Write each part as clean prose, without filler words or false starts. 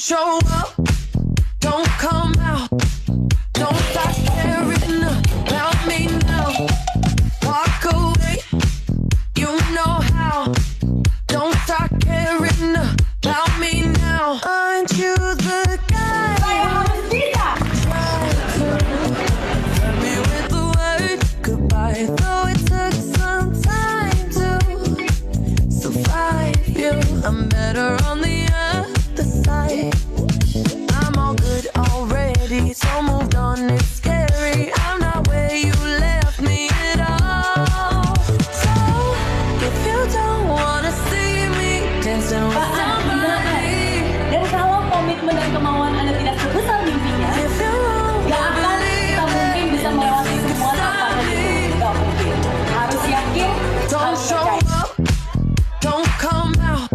show up, don't come out, don't start caring about me now. Walk away, you know how. Don't start caring about me now. Aren't you the guy? Tell me with the word goodbye, though it took some time to survive you. I'm better on the other side. I'm all good already, so moved on, it's scary. I'm not where you left me at all. So, if you don't wanna see me dancing with somebody, dan kalau komitmen dan kemauan Anda tidak sebesar mimpinya, if you gak akan kita mungkin bisa melewati semua tantangan itu. Gak mungkin. Harus yakin, don't harus show percaya. up, don't come out,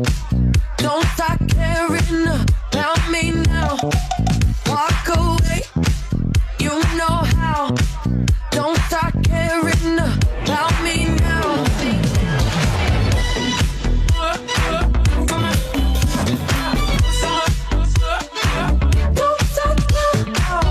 don't start caring about me now. Walk away, you know how. Don't start caring about me now. Don't start now.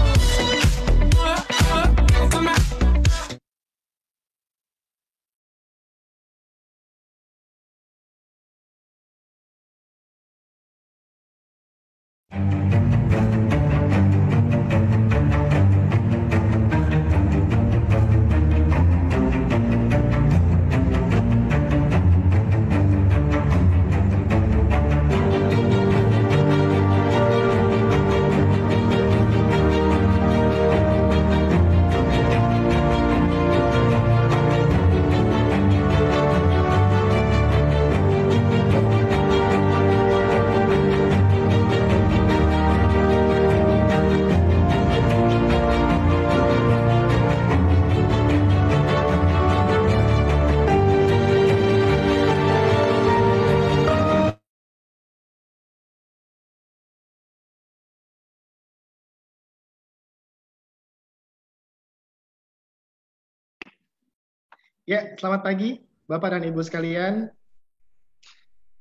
Ya, selamat pagi Bapak dan Ibu sekalian.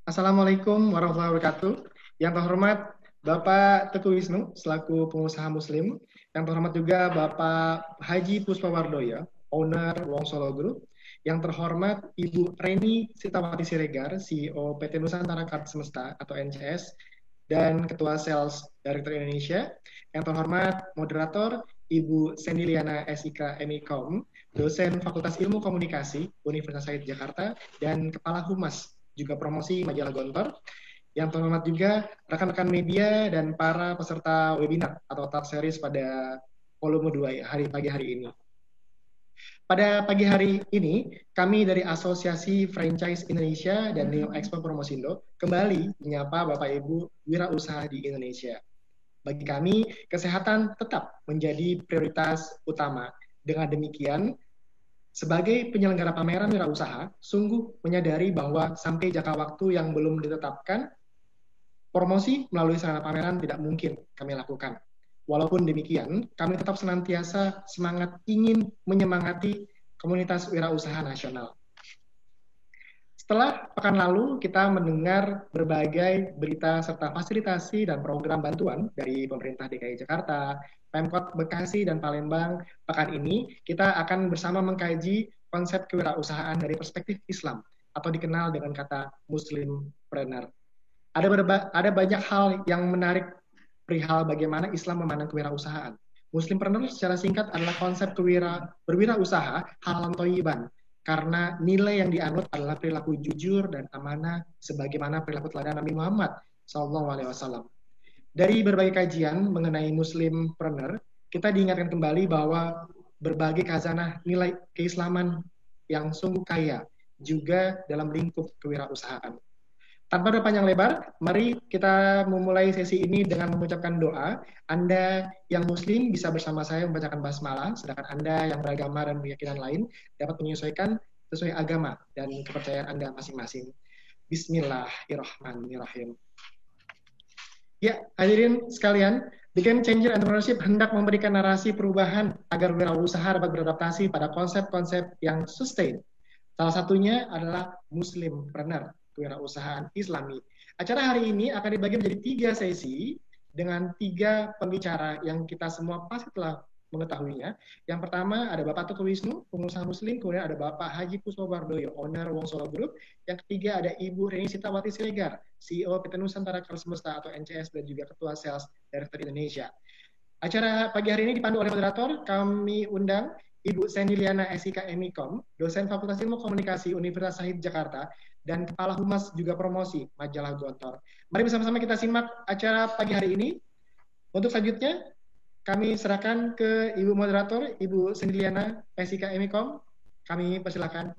Assalamualaikum warahmatullahi wabarakatuh. Yang terhormat Bapak Teguh Wisnu selaku pengusaha Muslim. Yang terhormat juga Bapak Haji Puspawardoyo, owner Wong Solo Group. Yang terhormat Ibu Reni Sitawati Siregar, CEO PT Nusantara Kart Semesta atau NCS dan Ketua Sales Director Indonesia. Yang terhormat moderator Ibu Sendiliana SIK MIKOM, dosen Fakultas Ilmu Komunikasi Universitas Said Jakarta, dan Kepala Humas juga Promosi Majalah Gontor. Yang terhormat juga rekan-rekan media dan para peserta webinar atau talk series pada volume 2 pagi hari ini. Pada pagi hari ini, kami dari Asosiasi Franchise Indonesia dan Neo Expo Promosindo kembali menyapa Bapak Ibu wirausaha di Indonesia. Bagi kami, kesehatan tetap menjadi prioritas utama. Dengan demikian, sebagai penyelenggara pameran wirausaha, sungguh menyadari bahwa sampai jangka waktu yang belum ditetapkan, promosi melalui sarana pameran tidak mungkin kami lakukan. Walaupun demikian, kami tetap senantiasa semangat ingin menyemangati komunitas wirausaha nasional. Setelah pekan lalu, kita mendengar berbagai berita serta fasilitasi dan program bantuan dari pemerintah DKI Jakarta, Pemkot Bekasi, dan Palembang. Pekan ini, kita akan bersama mengkaji konsep kewirausahaan dari perspektif Islam, atau dikenal dengan kata Muslimpreneur. Ada banyak hal yang menarik perihal bagaimana Islam memandang kewirausahaan. Muslimpreneur secara singkat adalah konsep berwirausaha halal thayyiban, karena nilai yang dianut adalah perilaku jujur dan amanah sebagaimana perilaku teladan Nabi Muhammad SAW. Dari berbagai kajian mengenai Muslimpreneur, kita diingatkan kembali bahwa berbagai khazanah nilai keislaman yang sungguh kaya juga dalam lingkup kewirausahaan. Tanpa berpanjang lebar, mari kita memulai sesi ini dengan mengucapkan doa. Anda yang Muslim bisa bersama saya membacakan basmalah, sedangkan Anda yang beragama dan keyakinan lain dapat menyesuaikan sesuai agama dan kepercayaan Anda masing-masing. Bismillahirrahmanirrahim. Ya, hadirin sekalian, The Game Changer Entrepreneurship hendak memberikan narasi perubahan agar wirausaha dapat beradaptasi pada konsep-konsep yang sustain. Salah satunya adalah Muslimpreneur, kewirausahaan Islami. Acara hari ini akan dibagi menjadi 3 sesi dengan 3 pembicara yang kita semua pasti telah mengetahuinya. Yang pertama ada Bapak Teguh Wisnu, pengusaha Muslim, kemudian ada Bapak Haji Puspawardoyo, owner Wong Solo Group. Yang ketiga ada Ibu Reni Sitawati Siregar, CEO PT Nusantara Karya Semesta atau NCS dan juga Ketua Sales Director Indonesia. Acara pagi hari ini dipandu oleh moderator, kami undang Ibu Sandy Liana SIK Emikom, dosen Fakultas Ilmu Komunikasi Universitas Sahid Jakarta, dan Kepala Humas juga Promosi Majalah Gontor. Mari bersama-sama kita simak acara pagi hari ini. Untuk selanjutnya, kami serahkan ke Ibu Moderator, Ibu Sandy Liana SIK Emikom. Kami persilakan.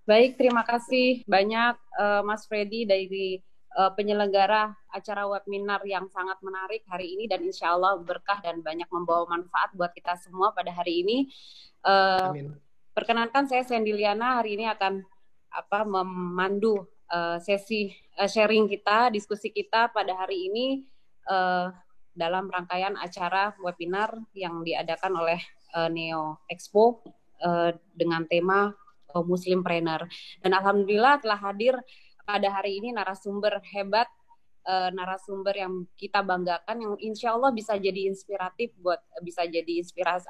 Baik, terima kasih banyak Mas Freddy dari penyelenggara acara webinar yang sangat menarik hari ini dan insya Allah berkah dan banyak membawa manfaat buat kita semua pada hari ini. Amin. Perkenankan saya Sandy Liana hari ini akan memandu sesi sharing kita, diskusi kita pada hari ini dalam rangkaian acara webinar yang diadakan oleh Neo Expo dengan tema Muslimpreneur. Dan alhamdulillah telah hadir pada hari ini narasumber hebat, narasumber yang kita banggakan, yang insya Allah bisa jadi inspiratif bisa jadi inspirasi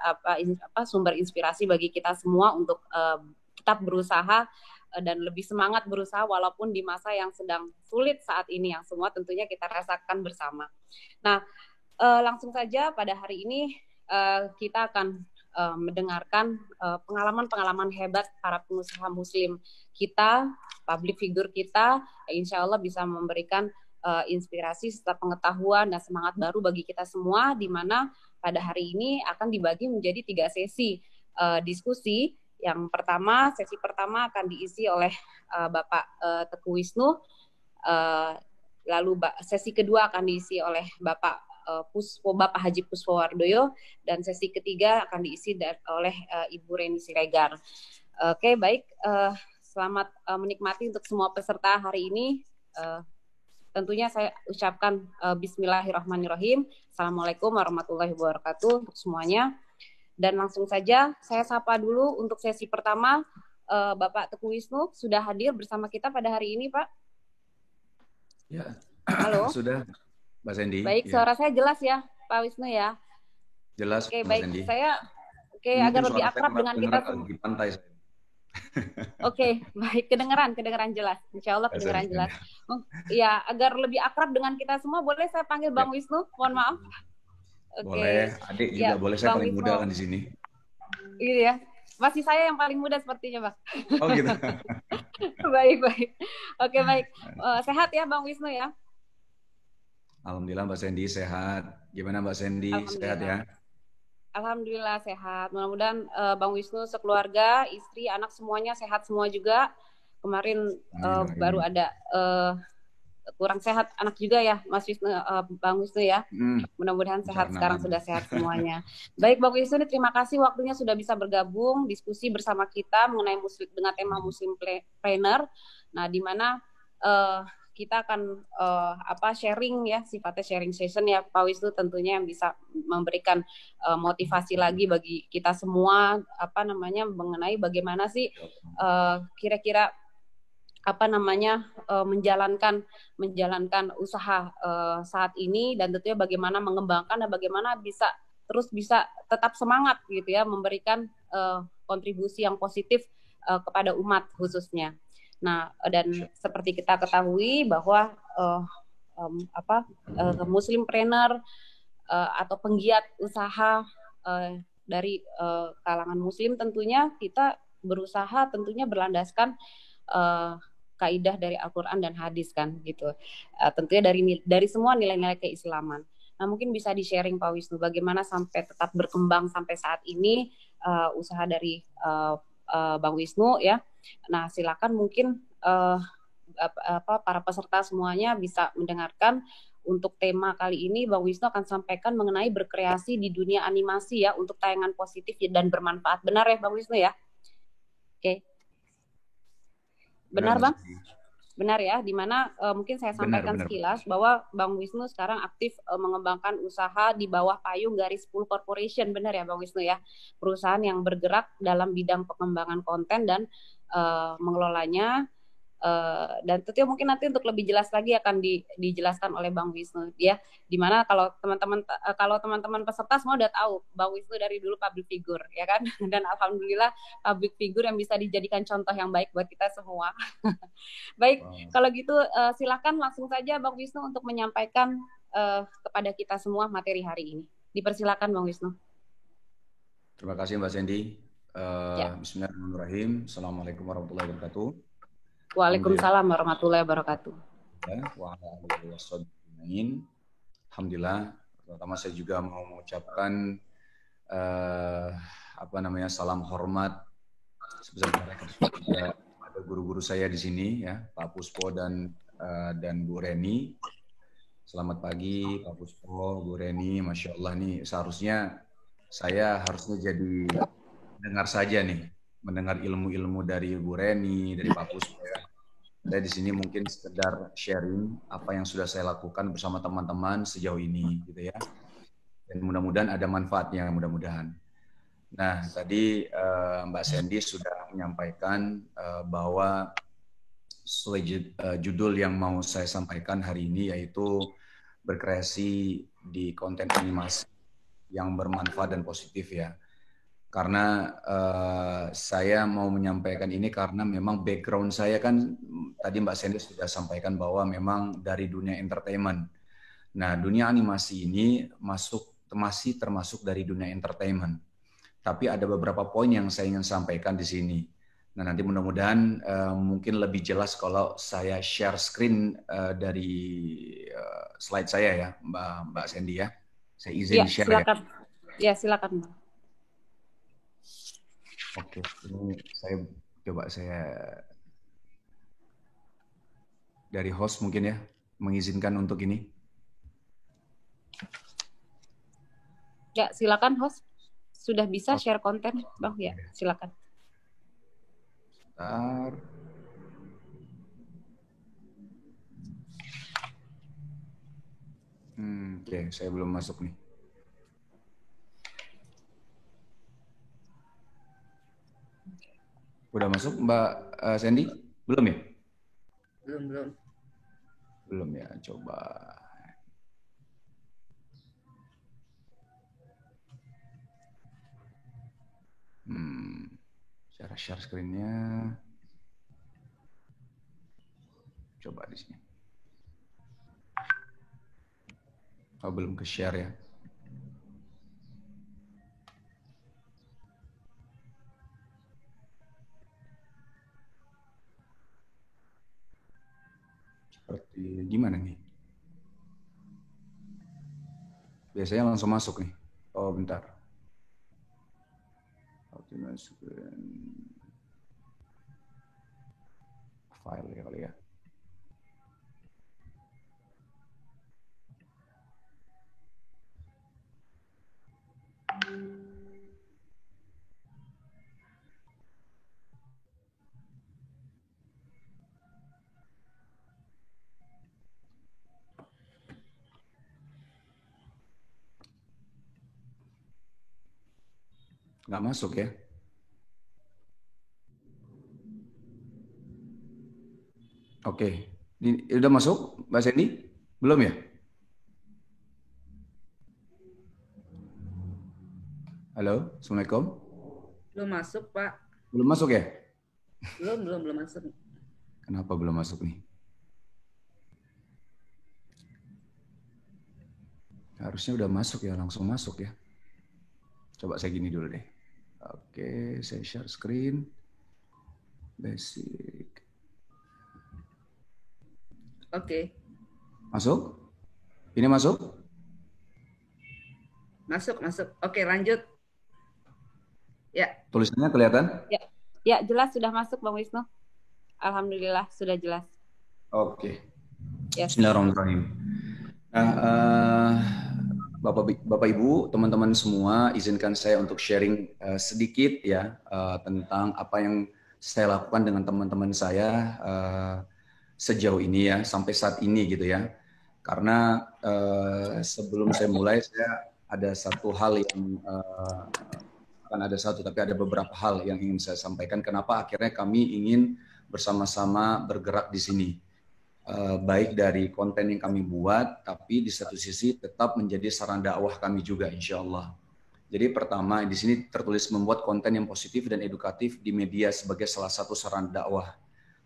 sumber inspirasi bagi kita semua untuk tetap berusaha dan lebih semangat berusaha walaupun di masa yang sedang sulit saat ini yang semua tentunya kita rasakan bersama. Nah, langsung saja pada hari ini kita akan mendengarkan pengalaman-pengalaman hebat para pengusaha Muslim kita, public figure kita, insya Allah bisa memberikan inspirasi serta pengetahuan dan semangat baru bagi kita semua, di mana pada hari ini akan dibagi menjadi 3 sesi diskusi. Yang pertama, sesi pertama akan diisi oleh Bapak Teguh Wisnu, lalu sesi kedua akan diisi oleh Bapak Haji Puspawardoyo, dan sesi ketiga akan diisi oleh Ibu Reni Siregar. Oke, baik. Selamat menikmati untuk semua peserta hari ini. Tentunya saya ucapkan Bismillahirrahmanirrahim. Assalamualaikum warahmatullahi wabarakatuh untuk semuanya. Dan langsung saja saya sapa dulu untuk sesi pertama Bapak Teguh Wisnu sudah hadir bersama kita pada hari ini, Pak. Ya. Halo. Sudah, Mbak Sandy. Baik, ya. suara saya jelas ya, Pak Wisnu ya. Jelas. Oke, Mbak baik. Sandy. Saya agar lebih akrab dengan kita semua. Di pantai. Oke, baik, kedengeran jelas. Insya Allah kedengeran jelas. Ya, agar lebih akrab dengan kita semua, boleh saya panggil Bang Wisnu? Mohon maaf. Oke. Boleh, adik juga Ya, boleh. Saya Bang paling Wisnu. muda kan di sini. Iya ya. Masih saya yang paling muda sepertinya, Bang. Oh gitu. Baik. Oke, baik. Sehat ya Bang Wisnu ya? Alhamdulillah Mbak Sandy sehat. Gimana Mbak Sandy? Sehat ya? Alhamdulillah sehat. Mudah-mudahan Bang Wisnu sekeluarga, istri, anak semuanya sehat semua juga. Kemarin baru ada kurang sehat anak juga ya, Mas Wisnu, Bang Wisnu ya. Mudah-mudahan sehat sekarang, sudah sehat semuanya. Baik Bang Wisnu, terima kasih waktunya sudah bisa bergabung diskusi bersama kita mengenai dengan tema Muslimpreneur. Nah, di mana kita akan sharing ya, sifatnya sharing session ya Pak Wisnu, tentunya yang bisa memberikan motivasi lagi bagi kita semua mengenai bagaimana sih kira-kira menjalankan usaha saat ini, dan tentunya bagaimana mengembangkan dan bagaimana bisa tetap semangat gitu ya, memberikan kontribusi yang positif kepada umat khususnya. Nah, dan seperti kita ketahui bahwa Muslimpreneur atau penggiat usaha dari kalangan Muslim, tentunya kita berusaha tentunya berlandaskan kaidah dari Al-Quran dan hadis kan gitu. Tentunya dari semua nilai-nilai keislaman. Nah, mungkin bisa di-sharing Pak Wisnu bagaimana sampai tetap berkembang sampai saat ini usaha dari Bang Wisnu ya. Nah, silakan mungkin para peserta semuanya bisa mendengarkan. Untuk tema kali ini Bang Wisnu akan sampaikan mengenai berkreasi di dunia animasi ya, untuk tayangan positif dan bermanfaat. Benar ya Bang Wisnu ya? Oke. Benar Bang? Benar ya, dimana mungkin saya sampaikan sekilas bahwa Bang Wisnu sekarang aktif mengembangkan usaha di bawah payung Garis 10 Corporation, benar ya Bang Wisnu ya, perusahaan yang bergerak dalam bidang pengembangan konten dan mengelolanya Dan tentunya mungkin nanti untuk lebih jelas lagi akan dijelaskan oleh Bang Wisnu ya. Dimana kalau teman-teman peserta semua udah tahu Bang Wisnu dari dulu public figure ya kan. Dan alhamdulillah public figure yang bisa dijadikan contoh yang baik buat kita semua. Baik, kalau gitu silakan langsung saja Bang Wisnu untuk menyampaikan kepada kita semua materi hari ini. Dipersilakan Bang Wisnu. Terima kasih Mbak Sandy. Bismillahirrahmanirrahim. Assalamualaikum warahmatullahi wabarakatuh. Waalaikumsalam warahmatullahi wabarakatuh. Alhamdulillah. Pertama saya juga mau mengucapkan salam hormat sebesar-besarnya kepada guru-guru saya di sini ya, Pak Puspo dan Bu Reni. Selamat pagi Pak Puspo, Bu Reni. Masya Allah nih, seharusnya saya jadi dengar saja nih, mendengar ilmu-ilmu dari Bu Reni, dari Pak Puspo ya. Saya di sini mungkin sekedar sharing apa yang sudah saya lakukan bersama teman-teman sejauh ini gitu ya. Dan mudah-mudahan ada manfaatnya, mudah-mudahan. Nah, tadi Mbak Sandy sudah menyampaikan bahwa judul yang mau saya sampaikan hari ini yaitu berkreasi di konten animasi yang bermanfaat dan positif ya. Karena saya mau menyampaikan ini karena memang background saya kan tadi Mbak Sandy sudah sampaikan bahwa memang dari dunia entertainment. Nah, dunia animasi ini masih termasuk dari dunia entertainment. Tapi ada beberapa poin yang saya ingin sampaikan di sini. Nah, nanti mudah-mudahan mungkin lebih jelas kalau saya share screen dari slide saya ya, Mbak Sandy ya. Saya izin share silakan. Ya, silakan. Oke, ini saya dari host mungkin ya, mengizinkan untuk ini. Ya, silakan host. Sudah bisa share konten, Bang? Ya, silakan. Bentar. Oke, saya belum masuk nih. Udah masuk Mbak Sandy? Belum ya? Belum ya, coba. Share screen-nya. Coba di sini. Oh, belum ke share ya. Seperti gimana nih? Biasanya langsung masuk nih. Oh, bentar. Masukin file ya kali ya. Nggak masuk ya? Oke, ini udah masuk Mbak Sandy? Belum ya? Halo, Assalamualaikum. Belum masuk, Pak. Belum masuk ya? Belum masuk. Kenapa belum masuk nih? Harusnya udah masuk ya, langsung masuk ya. Coba saya gini dulu deh. Oke, saya share screen. Basic. Oke. Masuk? Ini masuk? Masuk. Oke, lanjut. Ya. Tulisannya kelihatan? Ya, jelas sudah masuk Bang Wisnu. Alhamdulillah sudah jelas. Oke. Yes. Bismillahirrahmanirrahim. Nah, Bapak Ibu, teman-teman semua, izinkan saya untuk sharing sedikit ya tentang apa yang saya lakukan dengan teman-teman saya sejauh ini ya, sampai saat ini gitu ya. Karena sebelum saya mulai, saya ada satu hal yang bukan ada satu, tapi ada beberapa hal yang ingin saya sampaikan. Kenapa akhirnya kami ingin bersama-sama bergerak di sini. Baik dari konten yang kami buat, tapi di satu sisi tetap menjadi sarana dakwah kami juga, insya Allah. Jadi pertama di sini tertulis membuat konten yang positif dan edukatif di media sebagai salah satu sarana dakwah.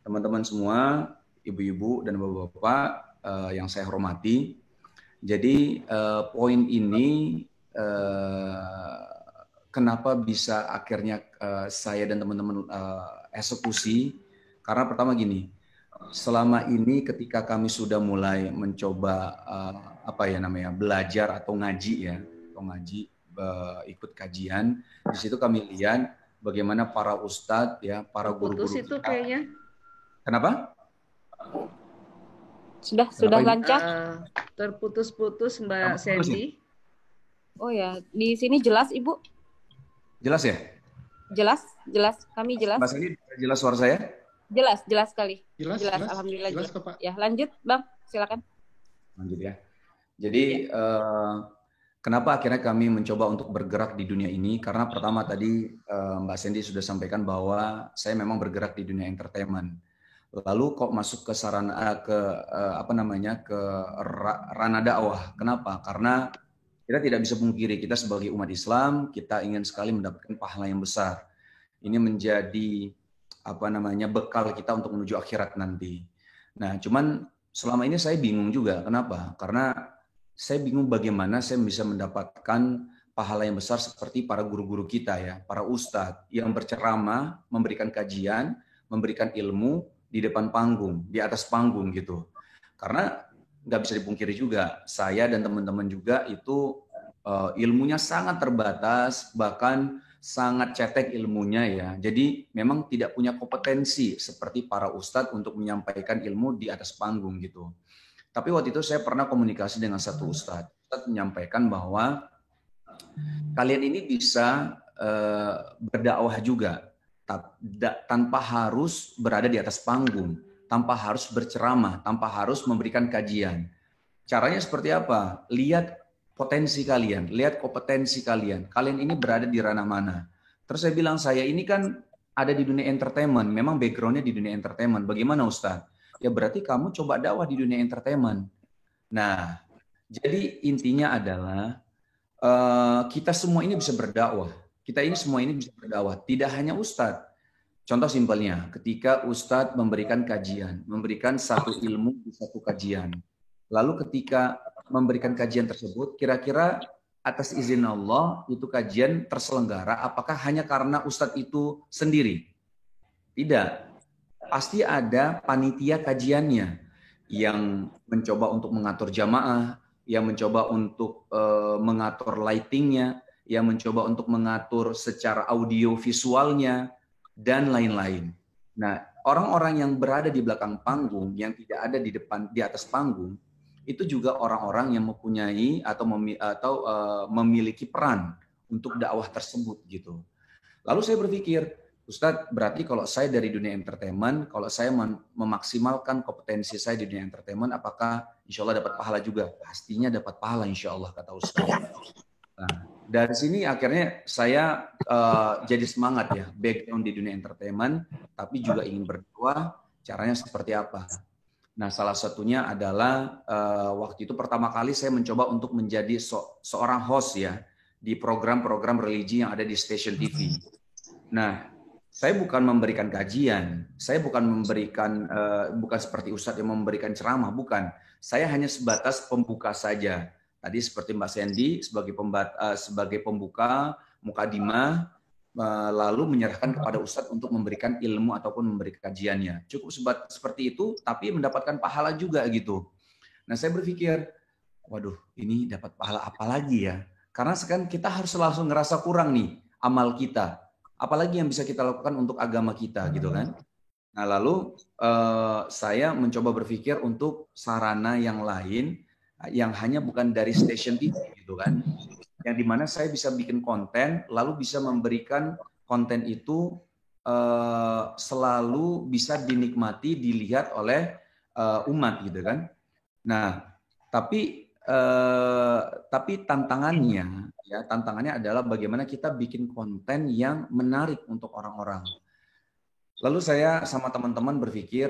Teman-teman semua, ibu-ibu dan bapak-bapak yang saya hormati, jadi poin ini kenapa bisa akhirnya saya dan teman-teman eksekusi? Karena pertama gini, selama ini ketika kami sudah mulai mencoba belajar atau ngaji ikut kajian, di situ kami lihat bagaimana para ustadz ya, para guru-guru itu kayaknya. Kenapa? Sudah lancar? Terputus-putus Mbak Sandy. Oh ya, di sini jelas Ibu? Jelas ya? Jelas. Kami jelas. Mbak Sandy, jelas suara saya? Jelas sekali. Jelas. Alhamdulillah jelas. Ya, lanjut Bang, silakan. Lanjut ya. Jadi kenapa akhirnya kami mencoba untuk bergerak di dunia ini? Karena pertama tadi Mbak Sandy sudah sampaikan bahwa saya memang bergerak di dunia entertainment. Lalu kok masuk ke ranah dakwah. Kenapa? Karena kita tidak bisa pungkiri, kita sebagai umat Islam, kita ingin sekali mendapatkan pahala yang besar. Ini menjadi bekal kita untuk menuju akhirat nanti. Nah, cuman selama ini saya bingung juga. Kenapa? Karena saya bingung bagaimana saya bisa mendapatkan pahala yang besar seperti para guru-guru kita ya, para ustadz yang berceramah, memberikan kajian, memberikan ilmu di depan panggung, di atas panggung gitu. Karena nggak bisa dipungkiri juga, saya dan teman-teman juga itu ilmunya sangat terbatas, bahkan sangat cetek ilmunya ya. Jadi memang tidak punya kompetensi seperti para ustadz untuk menyampaikan ilmu di atas panggung gitu. Tapi waktu itu saya pernah komunikasi dengan satu ustadz. Ustadz menyampaikan bahwa kalian ini bisa berdakwah juga tanpa harus berada di atas panggung, tanpa harus berceramah, tanpa harus memberikan kajian. Caranya seperti apa? Lihat potensi kalian, lihat kompetensi kalian. Kalian ini berada di ranah mana? Terus saya bilang, saya ini kan ada di dunia entertainment, memang backgroundnya di dunia entertainment. Bagaimana Ustadz? Ya berarti kamu coba dakwah di dunia entertainment. Nah, jadi intinya adalah kita semua ini bisa berdakwah. Kita ini semua ini bisa berdakwah. Tidak hanya Ustadz. Contoh simpelnya, ketika Ustadz memberikan kajian, memberikan satu ilmu di satu kajian. Lalu ketika memberikan kajian tersebut, kira-kira atas izin Allah itu kajian terselenggara, apakah hanya karena Ustadz itu sendiri? Tidak. Pasti ada panitia kajiannya yang mencoba untuk mengatur jamaah, yang mencoba untuk mengatur lightingnya, yang mencoba untuk mengatur secara audio visualnya, dan lain-lain. Nah, orang-orang yang berada di belakang panggung, yang tidak ada di atas panggung, itu juga orang-orang yang mempunyai atau memiliki peran untuk dakwah tersebut gitu. Lalu saya berpikir, Ustadz, berarti kalau saya dari dunia entertainment, kalau saya memaksimalkan kompetensi saya di dunia entertainment, apakah insya Allah dapat pahala juga? Pastinya dapat pahala insya Allah, kata Ustadz. Nah, dari sini akhirnya saya jadi semangat ya, background di dunia entertainment, tapi juga ingin berdakwah, caranya seperti apa? Nah, salah satunya adalah waktu itu pertama kali saya mencoba untuk menjadi seorang host ya di program-program religi yang ada di stasiun TV. Nah, saya bukan memberikan kajian, saya bukan seperti Ustadz yang memberikan ceramah, bukan. Saya hanya sebatas pembuka saja. Tadi seperti Mbak Sandy sebagai pembuka, mukadimah, lalu menyerahkan kepada Ustadz untuk memberikan ilmu ataupun memberikan kajiannya. Cukup seperti itu, tapi mendapatkan pahala juga gitu. Nah, saya berpikir, waduh, ini dapat pahala apa lagi ya? Karena sekarang kita harus langsung ngerasa kurang nih amal kita. Apalagi yang bisa kita lakukan untuk agama kita gitu kan? Nah, lalu saya mencoba berpikir untuk sarana yang lain yang hanya bukan dari stasiun TV gitu kan? Yang dimana saya bisa bikin konten, lalu bisa memberikan konten itu selalu bisa dinikmati, dilihat oleh umat gitu kan. Nah, tapi tantangannya adalah bagaimana kita bikin konten yang menarik untuk orang-orang. Lalu saya sama teman-teman berpikir,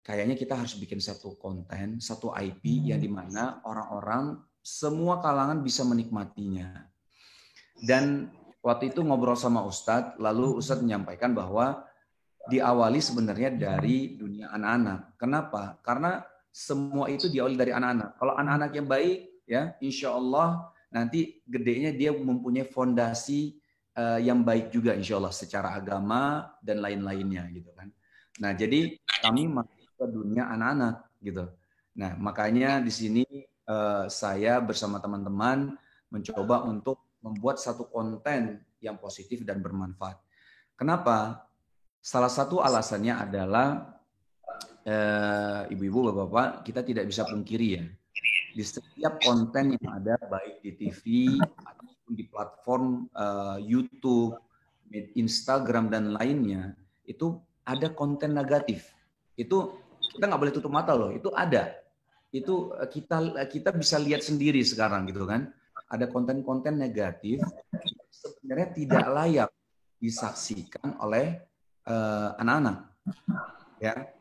kayaknya kita harus bikin satu konten, satu IP yang dimana orang-orang semua kalangan bisa menikmatinya. Dan waktu itu ngobrol sama Ustadz, lalu Ustadz menyampaikan bahwa diawali sebenarnya dari dunia anak-anak. Kenapa? Karena semua itu diawali dari anak-anak. Kalau anak-anak yang baik, ya insya Allah nanti gedenya dia mempunyai fondasi yang baik juga insya Allah secara agama dan lain-lainnya gitu kan. Nah jadi kami masuk ke dunia anak-anak gitu. Nah makanya di sini saya bersama teman-teman mencoba untuk membuat satu konten yang positif dan bermanfaat. Kenapa? Salah satu alasannya adalah ibu-ibu, bapak-bapak, kita tidak bisa pungkiri ya. Di setiap konten yang ada, baik di TV, ataupun di platform YouTube, Instagram, dan lainnya, itu ada konten negatif. Itu kita nggak boleh tutup mata loh, itu ada. Itu kita bisa lihat sendiri sekarang gitu kan. Ada konten-konten negatif yang sebenarnya tidak layak disaksikan oleh anak-anak. Ya.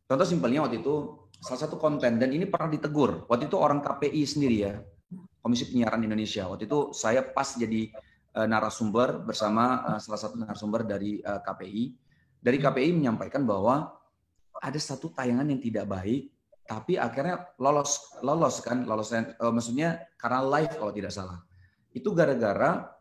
Contoh simpelnya waktu itu salah satu konten, dan ini pernah ditegur. Waktu itu orang KPI sendiri ya, Komisi Penyiaran Indonesia. Waktu itu saya pas jadi narasumber bersama salah satu narasumber dari KPI. Dari KPI menyampaikan bahwa ada satu tayangan yang tidak baik, tapi akhirnya lolos kan, maksudnya karena live kalau tidak salah. Itu gara-gara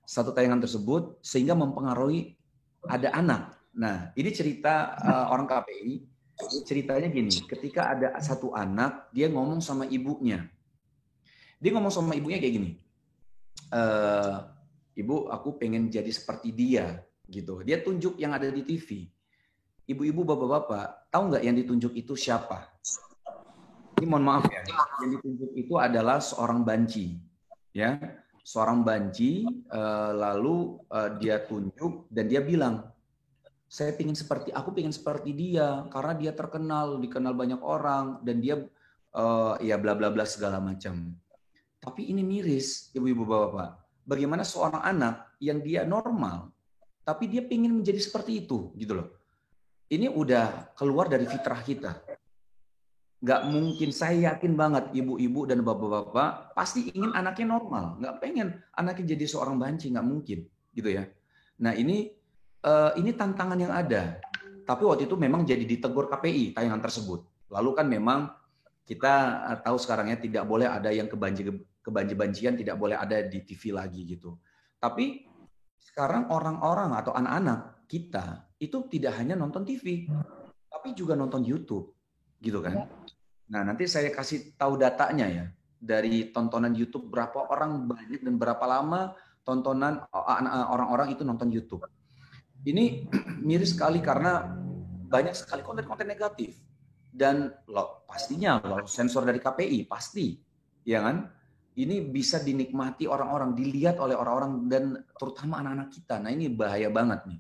satu tayangan tersebut sehingga mempengaruhi ada anak. Nah, ini cerita orang KPI. Ceritanya gini, ketika ada satu anak, dia ngomong sama ibunya. Dia ngomong sama ibunya kayak gini, ibu, aku pengen jadi seperti dia, gitu. Dia tunjuk yang ada di TV. Ibu-ibu, bapak-bapak, tahu nggak yang ditunjuk itu siapa? Ini mohon maaf ya, yang ditunjuk itu adalah seorang banci, ya, seorang banci. Lalu dia tunjuk dan dia bilang, aku pengen seperti dia karena dia terkenal, dikenal banyak orang, dan dia ya bla bla bla segala macam. Tapi ini miris, ibu-ibu, bapak-bapak. Bagaimana seorang anak yang dia normal, tapi dia pengen menjadi seperti itu, gitu loh. Ini udah keluar dari fitrah kita. Nggak mungkin, saya yakin banget ibu-ibu dan bapak-bapak pasti ingin anaknya normal. Nggak pengen anaknya jadi seorang banci, nggak mungkin, gitu ya. Nah ini tantangan yang ada. Tapi waktu itu memang jadi ditegur KPI tayangan tersebut. Lalu kan memang kita tahu sekarang ya tidak boleh ada yang kebanji-banjian, tidak boleh ada di TV lagi gitu. Tapi sekarang orang-orang atau anak-anak kita itu tidak hanya nonton TV, tapi juga nonton YouTube, gitu kan? Nah nanti saya kasih tahu datanya ya, dari tontonan YouTube berapa orang banyak dan berapa lama tontonan orang-orang itu nonton YouTube. Ini miris sekali karena banyak sekali konten-konten negatif, dan pastinya sensor dari KPI pasti, ya kan? Ini bisa dinikmati orang-orang, dilihat oleh orang-orang dan terutama anak-anak kita. Nah ini bahaya banget nih.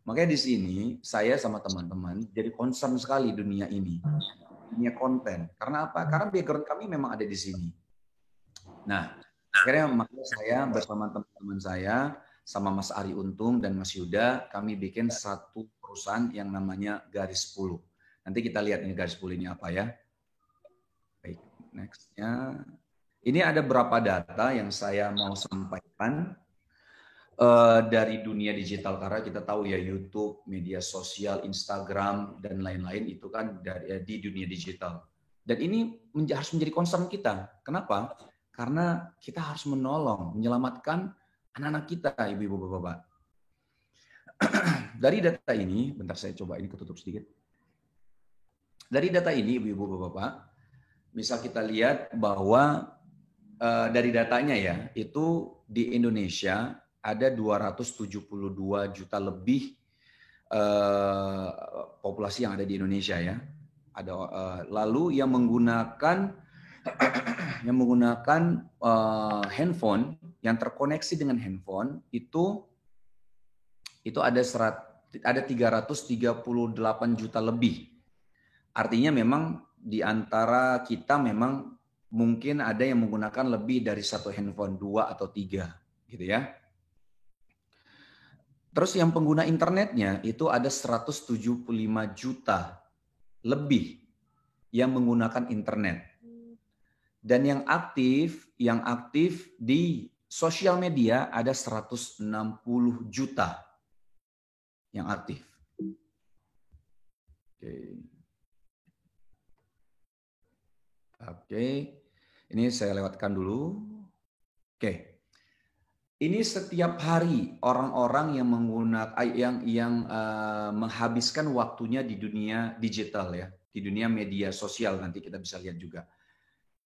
Makanya di sini saya sama teman-teman jadi concern sekali dunia ini, dunia konten. Karena apa? Karena background kami memang ada di sini. Nah akhirnya makanya saya bersama teman-teman saya, sama Mas Ari Untung dan Mas Yuda, kami bikin satu perusahaan yang namanya Garis 10. Nanti kita lihat ini Garis 10 ini apa ya. Baik, next-nya. Ini ada beberapa data yang saya mau sampaikan dari dunia digital, karena kita tahu ya YouTube, media sosial, Instagram, dan lain-lain itu kan di dunia digital. Dan ini harus menjadi concern kita. Kenapa? Karena kita harus menolong, menyelamatkan anak-anak kita, ibu-ibu, bapak-bapak. Dari data ini, bentar saya coba ini ketutup sedikit. Dari data ini, ibu-ibu, bapak-bapak, misal kita lihat bahwa dari datanya ya, itu di Indonesia ada 272 juta lebih populasi yang ada di Indonesia ya. Ada lalu yang menggunakan handphone, yang terkoneksi dengan handphone itu ada 338 juta lebih. Artinya memang di antara kita memang mungkin ada yang menggunakan lebih dari satu handphone, 2 atau 3 gitu ya. Terus yang pengguna internetnya itu ada 175 juta lebih yang menggunakan internet. Dan yang aktif di sosial media ada 160 juta yang aktif. Oke. Ini saya lewatkan dulu. Oke. Ini setiap hari orang-orang yang menggunakan menghabiskan waktunya di dunia digital ya, di dunia media sosial, nanti kita bisa lihat juga.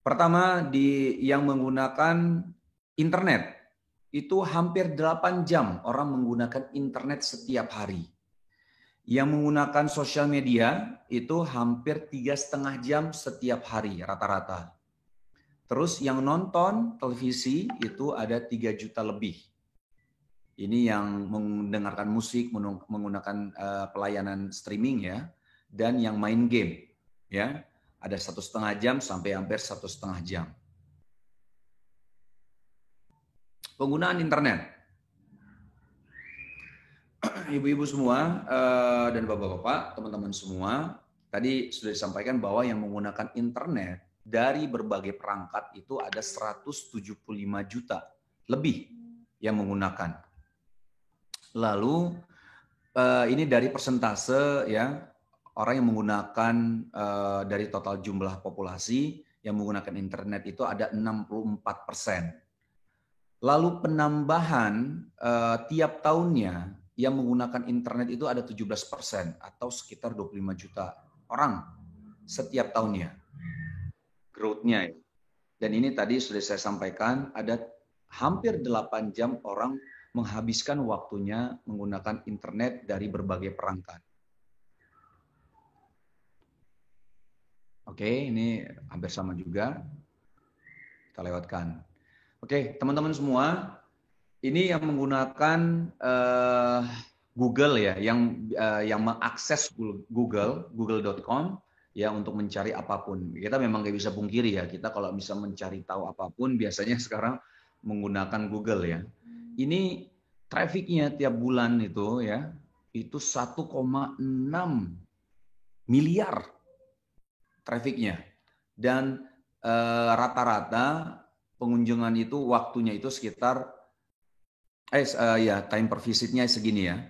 Pertama yang menggunakan internet itu hampir 8 jam orang menggunakan internet setiap hari. Yang menggunakan sosial media itu hampir 3,5 jam setiap hari rata-rata. Terus yang nonton televisi itu ada 3 juta lebih. Ini yang mendengarkan musik, menggunakan pelayanan streaming ya, dan yang main game ya, ada 1,5 jam sampai hampir 1,5 jam. Penggunaan internet. Ibu-ibu semua dan bapak-bapak, teman-teman semua, tadi sudah disampaikan bahwa yang menggunakan internet dari berbagai perangkat itu ada 175 juta lebih yang menggunakan. Lalu ini dari persentase ya, orang yang menggunakan dari total jumlah populasi yang menggunakan internet itu ada 64%. Lalu penambahan tiap tahunnya yang menggunakan internet itu ada 17% atau sekitar 25 juta orang setiap tahunnya. Growth-nya. Dan ini tadi sudah saya sampaikan, ada hampir 8 jam orang menghabiskan waktunya menggunakan internet dari berbagai perangkat. Oke, ini hampir sama juga. Kita lewatkan. Oke, teman-teman semua, ini yang menggunakan Google ya, yang mengakses google.com ya untuk mencari apapun. Kita memang nggak bisa pungkiri ya, kita kalau bisa mencari tahu apapun biasanya sekarang menggunakan Google ya. Ini trafficnya tiap bulan itu ya, itu 1,6 miliar trafficnya. Dan rata-rata pengunjungan itu waktunya itu sekitar time per visitnya segini ya.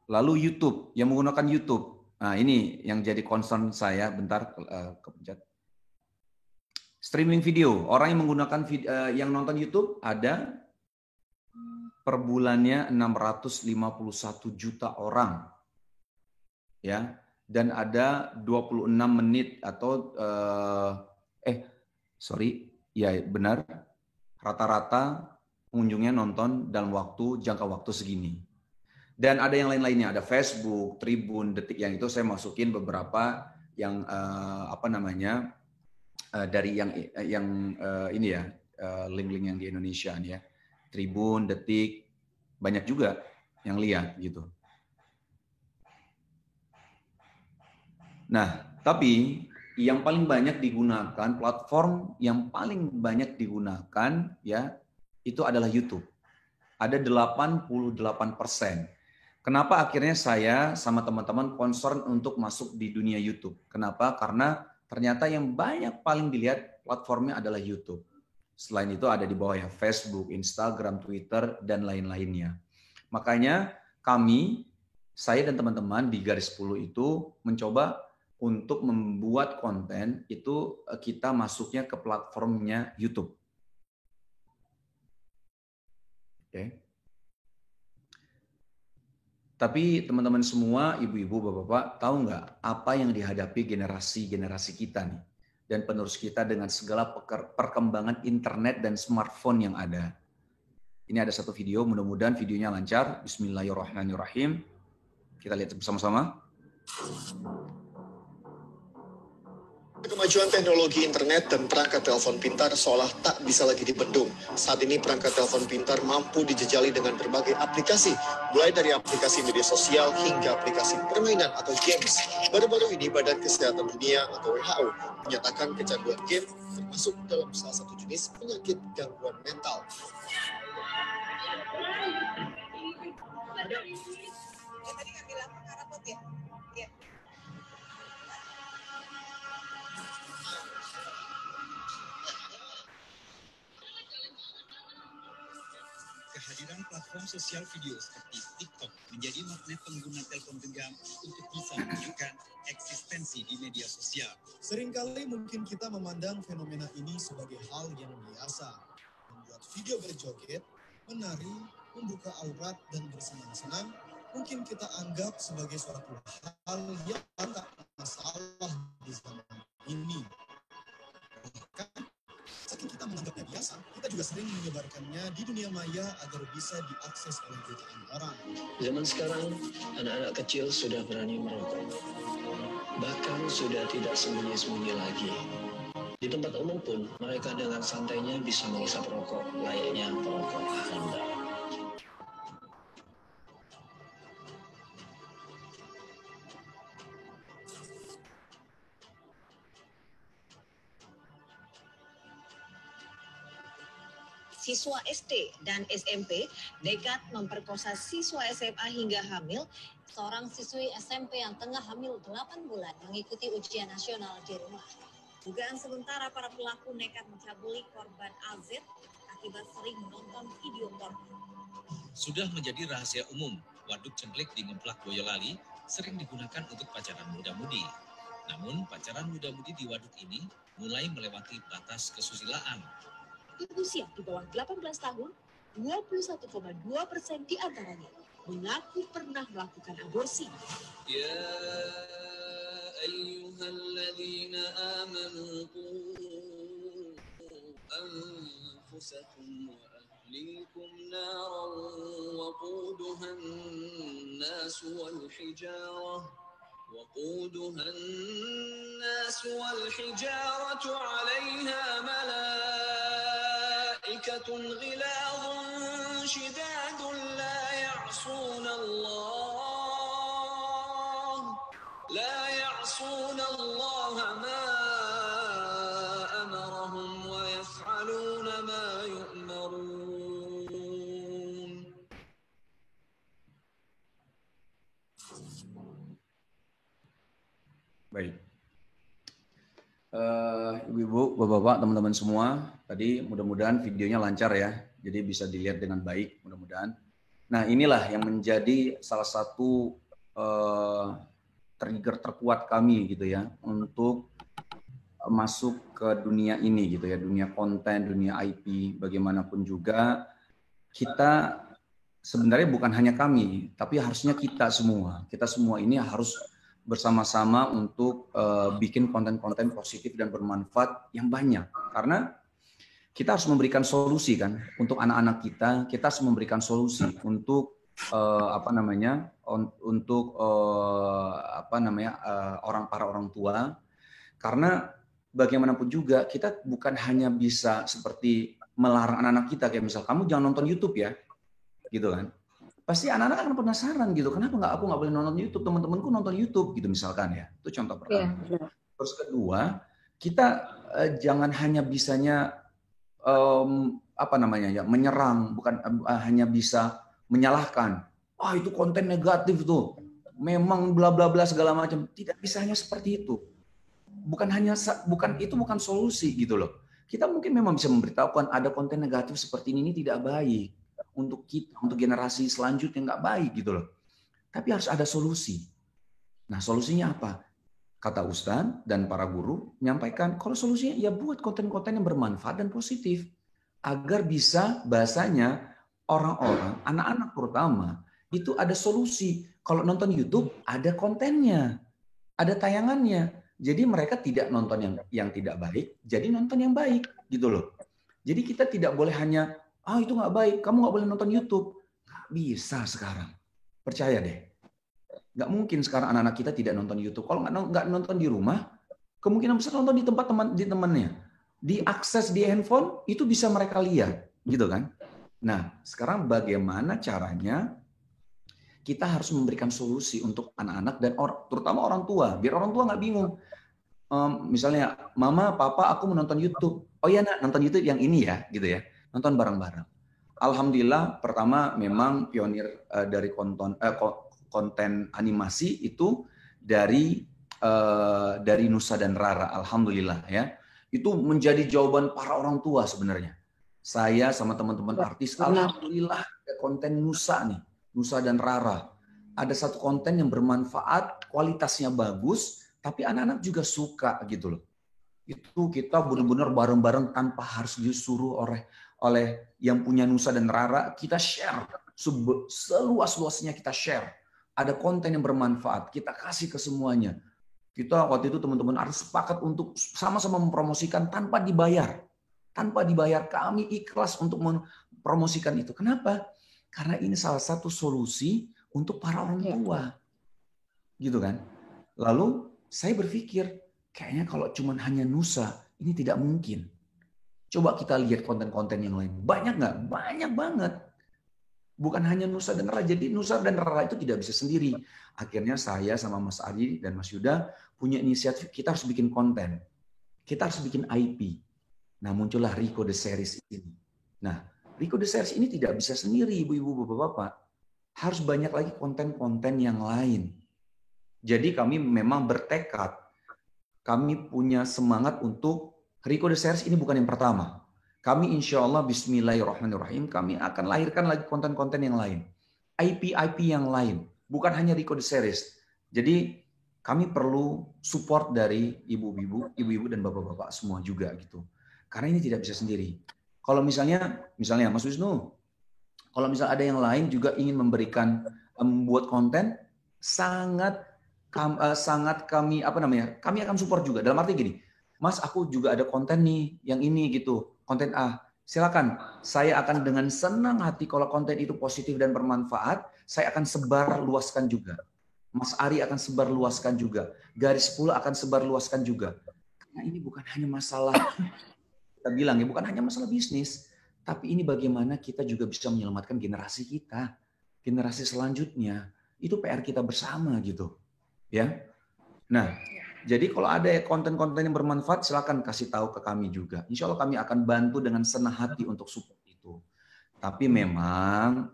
Lalu YouTube, yang menggunakan YouTube. Nah, ini yang jadi concern saya, bentar kepencet. Streaming video, orang yang menggunakan yang nonton YouTube ada per bulannya 651 juta orang. Ya, dan ada 26 menit atau benar. Rata-rata pengunjungnya nonton dalam jangka waktu segini. Dan ada yang lain-lainnya, ada Facebook, Tribun, Detik, yang itu saya masukin beberapa yang dari ini ya, link-link yang di Indonesia nih ya. Tribun, Detik, banyak juga yang lihat gitu. Nah, tapi yang paling banyak digunakan, platform yang paling banyak digunakan ya, itu adalah YouTube. Ada 88%. Kenapa akhirnya saya sama teman-teman concern untuk masuk di dunia YouTube? Kenapa? Karena ternyata yang paling dilihat platformnya adalah YouTube. Selain itu ada di bawah ya Facebook, Instagram, Twitter, dan lain-lainnya. Makanya saya dan teman-teman di Garis 10 itu mencoba untuk membuat konten itu kita masuknya ke platformnya YouTube. Oke. Tapi teman-teman semua, ibu-ibu, bapak-bapak, tahu nggak apa yang dihadapi generasi kita nih dan penerus kita dengan segala perkembangan internet dan smartphone yang ada. Ini ada satu video, mudah-mudahan videonya lancar. Bismillahirrahmanirrahim. Kita lihat bersama-sama. Kemajuan teknologi internet dan perangkat telepon pintar seolah tak bisa lagi dibendung. Saat ini perangkat telepon pintar mampu dijejali dengan berbagai aplikasi, mulai dari aplikasi media sosial hingga aplikasi permainan atau games. Baru-baru ini Badan Kesehatan Dunia atau WHO menyatakan kecanduan game termasuk dalam salah satu jenis penyakit gangguan mental. Kehadiran platform sosial video seperti TikTok menjadi magnet pengguna telepon genggam untuk bisa menunjukkan eksistensi di media sosial. Seringkali mungkin kita memandang fenomena ini sebagai hal yang biasa. Membuat video berjoget, menari, membuka aurat, dan bersenang-senang mungkin kita anggap sebagai suatu hal yang tak masalah di zaman ini. Bahkan, saking kita menganggapnya biasa, kita juga sering menyebarkannya di dunia maya agar bisa diakses oleh jutaan orang. Zaman sekarang, anak-anak kecil sudah berani merokok. Bahkan sudah tidak sembunyi-sembunyi lagi. Di tempat umum pun, mereka dengan santainya bisa menghisap rokok layaknya perokok handal. Siswa SD dan SMP nekat memperkosa siswa SMA hingga hamil. Seorang siswi SMP yang tengah hamil 8 bulan mengikuti ujian nasional di rumah. Dugaan sementara para pelaku nekat mencabuli korban AZ akibat sering menonton video porno. Sudah menjadi rahasia umum, waduk cengklik di Ngemplak Boyolali sering digunakan untuk pacaran muda-mudi. Namun, pacaran muda-mudi di waduk ini mulai melewati batas kesusilaan. Usia di bawah 18 tahun, 21,2% di antaranya mengaku pernah melakukan aborsi. Ya ayyuhalladzina amanu qu anfusakum wa ahlikum naran waquduhan nas wal hijarah وقودها الناس والحجارة عليها ملائكة غلاظ شداد لا يعصون الله ما أمرهم ويفعلون ما يؤمرون. Baik. Ibu-ibu, bapak-bapak, teman-teman semua, tadi mudah-mudahan videonya lancar ya, jadi bisa dilihat dengan baik mudah-mudahan. Nah, inilah yang menjadi salah satu trigger terkuat kami gitu ya, untuk masuk ke dunia ini gitu ya, dunia konten, dunia IP, bagaimanapun juga kita sebenarnya bukan hanya kami, tapi harusnya kita semua ini harus bersama-sama untuk bikin konten-konten positif dan bermanfaat yang banyak. Karena kita harus memberikan solusi kan untuk anak-anak kita harus memberikan solusi untuk para orang tua. Karena bagaimanapun juga kita bukan hanya bisa seperti melarang anak-anak kita kayak misal kamu jangan nonton YouTube ya, gitu kan. Pasti anak-anak akan penasaran gitu, kenapa aku nggak boleh nonton YouTube, teman-temanku nonton YouTube gitu misalkan ya. Itu contoh pertama. Yeah. Terus kedua, kita jangan hanya bisanya menyerang, bukan hanya bisa menyalahkan. Wah, itu konten negatif tuh. Memang bla bla bla segala macam. Tidak bisa hanya seperti itu. Bukan solusi gitu loh. Kita mungkin memang bisa memberitahukan ada konten negatif seperti ini tidak baik. Untuk kita, untuk generasi selanjutnya nggak baik gitu loh. Tapi harus ada solusi. Nah, solusinya apa? Kata Ustadz dan para guru menyampaikan kalau solusinya ya buat konten-konten yang bermanfaat dan positif agar bisa bahasanya orang-orang, anak-anak terutama itu ada solusi. Kalau nonton YouTube ada kontennya, ada tayangannya. Jadi mereka tidak nonton yang tidak baik, jadi nonton yang baik gitu loh. Jadi kita tidak boleh hanya itu nggak baik, kamu nggak boleh nonton YouTube. Nggak bisa sekarang. Percaya deh. Nggak mungkin sekarang anak-anak kita tidak nonton YouTube. Kalau nggak nonton di rumah, kemungkinan besar nonton di tempat temannya. Diakses di handphone, itu bisa mereka lihat. Gitu kan. Nah, sekarang bagaimana caranya kita harus memberikan solusi untuk anak-anak dan terutama orang tua. Biar orang tua nggak bingung. Misalnya, Mama, Papa, aku mau nonton YouTube. Oh iya nak, nonton YouTube yang ini ya. Gitu ya. Nonton bareng-bareng. Alhamdulillah, pertama memang pionir dari konten animasi itu dari Nusa dan Rara. Alhamdulillah ya. Itu menjadi jawaban para orang tua sebenarnya. Saya sama teman-teman artis, alhamdulillah ada konten Nusa nih, Nusa dan Rara. Ada satu konten yang bermanfaat, kualitasnya bagus, tapi anak-anak juga suka gitu loh. Itu kita benar-benar bareng-bareng tanpa harus disuruh oleh yang punya Nusa dan Rara, kita share seluas-luasnya, kita share. Ada konten yang bermanfaat, kita kasih ke semuanya. Kita waktu itu teman-teman harus sepakat untuk sama-sama mempromosikan tanpa dibayar. Tanpa dibayar, kami ikhlas untuk mempromosikan itu. Kenapa? Karena ini salah satu solusi untuk para orang tua. Gitu kan? Lalu saya berpikir, kayaknya kalau cuma hanya Nusa, ini tidak mungkin. Coba kita lihat konten-konten yang lain. Banyak nggak? Banyak banget. Bukan hanya Nusa dan Rara. Jadi Nusa dan Rara itu tidak bisa sendiri. Akhirnya saya sama Mas Ari dan Mas Yuda punya inisiatif, kita harus bikin konten. Kita harus bikin IP. Nah, muncullah Rico The Series ini. Nah, Rico The Series ini tidak bisa sendiri, ibu-ibu, bapak-bapak. Harus banyak lagi konten-konten yang lain. Jadi kami memang bertekad. Kami punya semangat untuk Rico The Series ini bukan yang pertama. Kami insya Allah bismillahirrahmanirrahim, kami akan lahirkan lagi konten-konten yang lain. IP-IP yang lain. Bukan hanya Rico The Series. Jadi kami perlu support dari ibu-ibu dan bapak-bapak semua juga gitu. Karena ini tidak bisa sendiri. Kalau misalnya Mas Wisnu, kalau misalnya ada yang lain juga ingin membuat konten, sangat kami kami akan support juga. Dalam arti gini, Mas, aku juga ada konten nih, yang ini gitu, konten A. Silakan, saya akan dengan senang hati kalau konten itu positif dan bermanfaat, saya akan sebar luaskan juga. Mas Ari akan sebar luaskan juga. Garis 10 akan sebar luaskan juga. Karena ini bukan hanya masalah, kita bilang ya, bukan hanya masalah bisnis, tapi ini bagaimana kita juga bisa menyelamatkan generasi kita, generasi selanjutnya. Itu PR kita bersama gitu, ya. Nah, jadi kalau ada konten-konten yang bermanfaat, silakan kasih tahu ke kami juga. Insya Allah kami akan bantu dengan senang hati untuk support itu. Tapi memang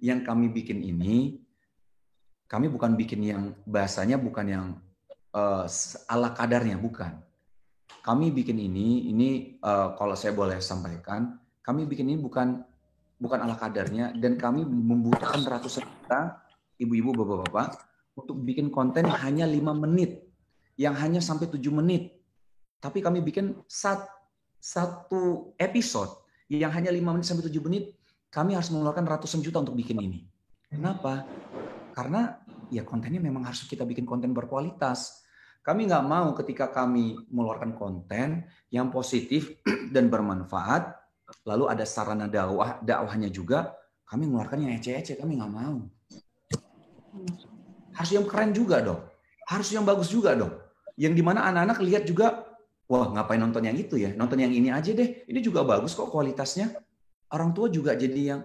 yang kami bikin ini, kami bukan bikin yang bahasanya bukan yang ala kadarnya, bukan. Kami bikin ini kalau saya boleh sampaikan, kami bikin ini bukan ala kadarnya, dan kami membutuhkan ratusan juta ibu-ibu, bapak-bapak untuk bikin konten yang hanya 5 menit, yang hanya sampai 7 menit. Tapi kami bikin satu episode yang hanya 5 menit sampai 7 menit, kami harus mengeluarkan ratusan juta untuk bikin ini. Kenapa? Karena ya kontennya memang harus kita bikin konten berkualitas. Kami nggak mau ketika kami mengeluarkan konten yang positif dan bermanfaat, lalu ada sarana dakwahnya juga, kami mengeluarkan yang ece-ece, kami nggak mau. Harus yang keren juga dong. Harus yang bagus juga dong. Yang dimana anak-anak lihat juga, wah ngapain nonton yang itu ya, nonton yang ini aja deh. Ini juga bagus kok kualitasnya. Orang tua juga jadi yang,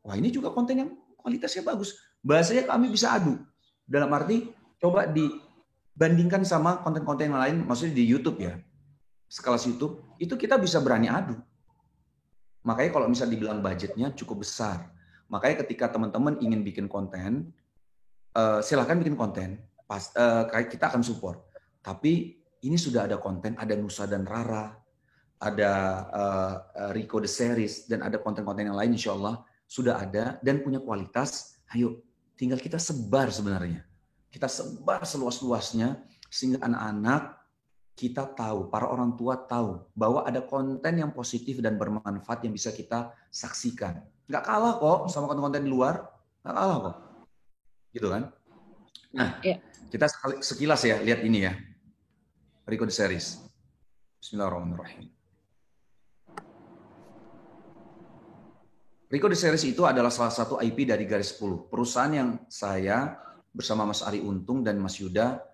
wah ini juga konten yang kualitasnya bagus. Bahasanya kami bisa adu. Dalam arti, coba dibandingkan sama konten-konten yang lain, maksudnya di YouTube ya. Sekelas YouTube, itu kita bisa berani adu. Makanya kalau misalnya dibilang budgetnya cukup besar. Makanya ketika teman-teman ingin bikin konten, silahkan bikin konten, kita akan support. Tapi ini sudah ada konten, ada Nusa dan Rara, ada Rico The Series, dan ada konten-konten yang lain insya Allah sudah ada dan punya kualitas. Ayo, tinggal kita sebar sebenarnya. Kita sebar seluas-luasnya sehingga anak-anak kita tahu, para orang tua tahu bahwa ada konten yang positif dan bermanfaat yang bisa kita saksikan. Nggak kalah kok sama konten-konten di luar, nggak kalah kok. Gitu kan? Nah, kita sekilas ya lihat ini ya. Rico The Series. Bismillahirrahmanirrahim. Rico The Series itu adalah salah satu IP dari Garis 10. Perusahaan yang saya bersama Mas Ari Untung dan Mas Yuda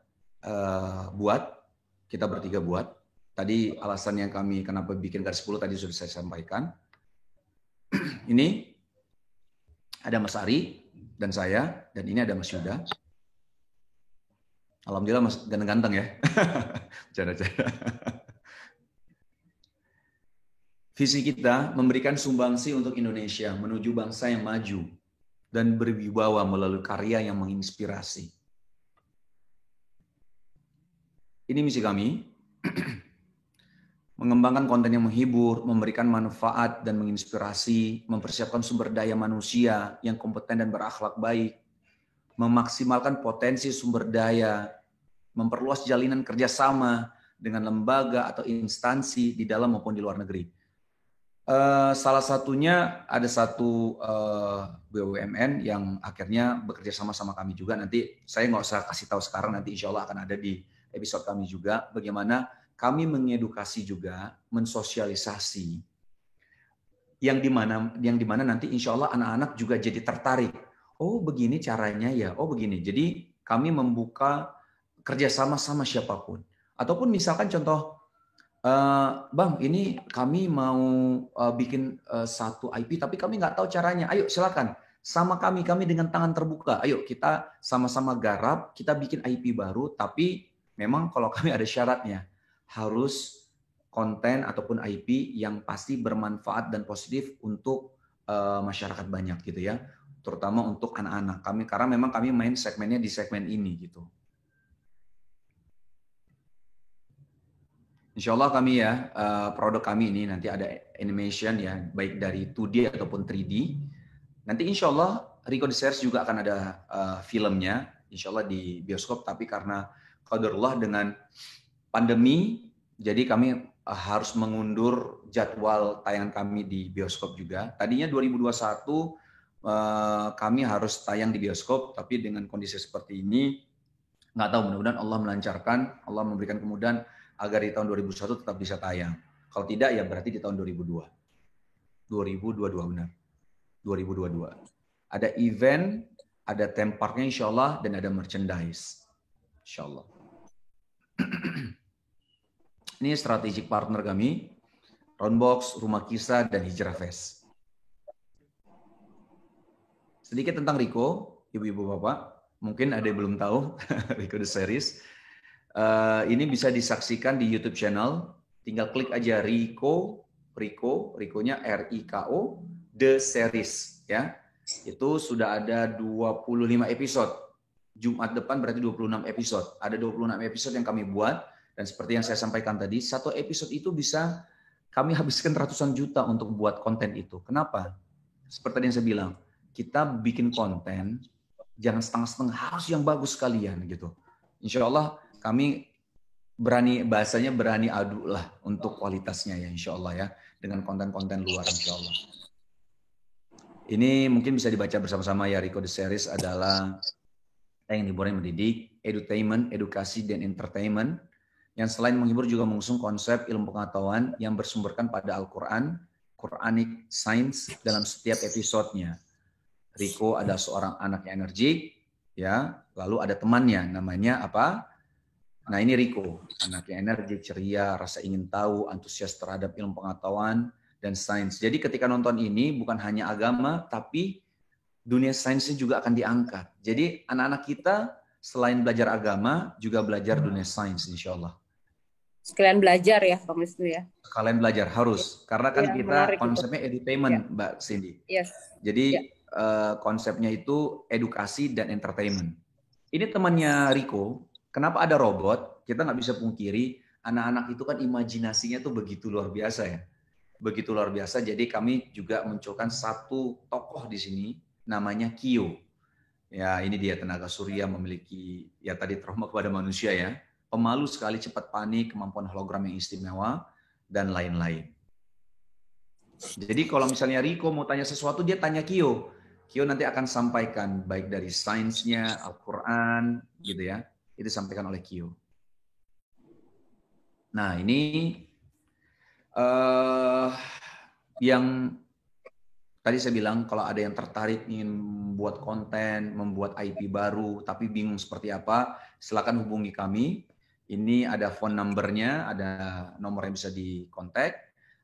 kita bertiga buat. Tadi alasan yang kami kenapa bikin Garis 10 tadi sudah saya sampaikan. Ini ada Mas Ari dan saya, dan ini ada Mas Yuda. Alhamdulillah Mas ganteng-ganteng ya. Canda-canda. Visi kita memberikan sumbangsi untuk Indonesia menuju bangsa yang maju dan berwibawa melalui karya yang menginspirasi. Ini misi kami, mengembangkan konten yang menghibur, memberikan manfaat dan menginspirasi, mempersiapkan sumber daya manusia yang kompeten dan berakhlak baik, memaksimalkan potensi sumber daya, memperluas jalinan kerjasama dengan lembaga atau instansi di dalam maupun di luar negeri. Salah satunya ada satu BUMN yang akhirnya bekerja sama kami juga. Nanti saya nggak usah kasih tahu sekarang, nanti insya Allah akan ada di episode kami juga. Bagaimana kami mengedukasi juga, mensosialisasi, yang dimana nanti insya Allah anak-anak juga jadi tertarik. Oh begini caranya ya, oh begini. Jadi kami membuka kerjasama sama siapapun. Ataupun misalkan contoh, Bang, ini kami mau bikin satu IP, tapi kami nggak tahu caranya. Ayo silakan, sama kami dengan tangan terbuka. Ayo kita sama-sama garap, kita bikin IP baru. Tapi memang kalau kami ada syaratnya, harus konten ataupun IP yang pasti bermanfaat dan positif untuk masyarakat banyak gitu ya, terutama untuk anak-anak kami, karena memang kami main segmennya di segmen ini gitu. Insya Allah kami ya, produk kami ini nanti ada animation ya, baik dari 2D ataupun 3D. Nanti insya Allah Rico The Series juga akan ada filmnya, insya Allah di bioskop. Tapi karena qadarullah dengan pandemi, jadi kami harus mengundur jadwal tayangan kami di bioskop juga. Tadinya 2021 kami harus tayang di bioskop, tapi dengan kondisi seperti ini, nggak tahu, mudah-mudahan Allah melancarkan, Allah memberikan kemudahan agar di tahun 2021 tetap bisa tayang. Kalau tidak ya berarti di tahun 2022 benar. 2022. Ada event, ada theme parknya insya Allah, dan ada merchandise. Insya Allah. Ini strategic partner kami, Roundbox, Rumah Kisah, dan Hijrah Fest. Sedikit tentang Rico, ibu-ibu bapak. Mungkin ada yang belum tahu, Rico The Series. Ini bisa disaksikan di YouTube channel. Tinggal klik aja Rico-nya R-I-K-O, The Series. Ya. Itu sudah ada 25 episode. Jumat depan berarti 26 episode. Ada 26 episode yang kami buat. Dan seperti yang saya sampaikan tadi, satu episode itu bisa kami habiskan ratusan juta untuk buat konten itu. Kenapa? Seperti yang saya bilang, kita bikin konten, jangan setengah-setengah, harus yang bagus sekalian gitu. Insya Allah kami bahasanya berani adu lah untuk kualitasnya ya, insya Allah ya, dengan konten-konten luar insya Allah. Ini mungkin bisa dibaca bersama-sama ya. Rico The Series adalah yang hiburan mendidik, edutainment, edukasi, dan entertainment, yang selain menghibur juga mengusung konsep ilmu pengetahuan yang bersumberkan pada Al-Quran, Quranic Science dalam setiap episodenya. Rico ada seorang anak yang energik, ya, lalu ada temannya, namanya apa? Nah ini Rico, anak yang energik, ceria, rasa ingin tahu, antusias terhadap ilmu pengetahuan dan sains. Jadi ketika nonton ini bukan hanya agama, tapi dunia sainsnya juga akan diangkat. Jadi anak-anak kita selain belajar agama, juga belajar dunia sains insya Allah. Sekalian belajar ya Bang Wisnu ya. Sekalian belajar harus, karena kan kita konsepnya edutainment ya. Mbak Cindy. Yes. Jadi konsepnya itu edukasi dan entertainment. Ini temannya Rico. Kenapa ada robot? Kita nggak bisa pungkiri anak-anak itu kan imajinasinya tuh begitu luar biasa ya, begitu luar biasa. Jadi kami juga munculkan satu tokoh di sini, namanya Kyo. Ya ini dia tenaga surya, memiliki ya tadi trauma kepada manusia ya. Pemalu sekali, cepat panik, kemampuan hologram yang istimewa, dan lain-lain. Jadi kalau misalnya Rico mau tanya sesuatu, dia tanya Kyo. Kyo nanti akan sampaikan, baik dari sainsnya, Al-Quran, gitu ya. Itu disampaikan oleh Kyo. Nah ini yang tadi saya bilang, kalau ada yang tertarik ingin membuat konten, membuat IP baru, tapi bingung seperti apa, silakan hubungi kami. Ini ada phone number-nya, ada nomor yang bisa dikontak,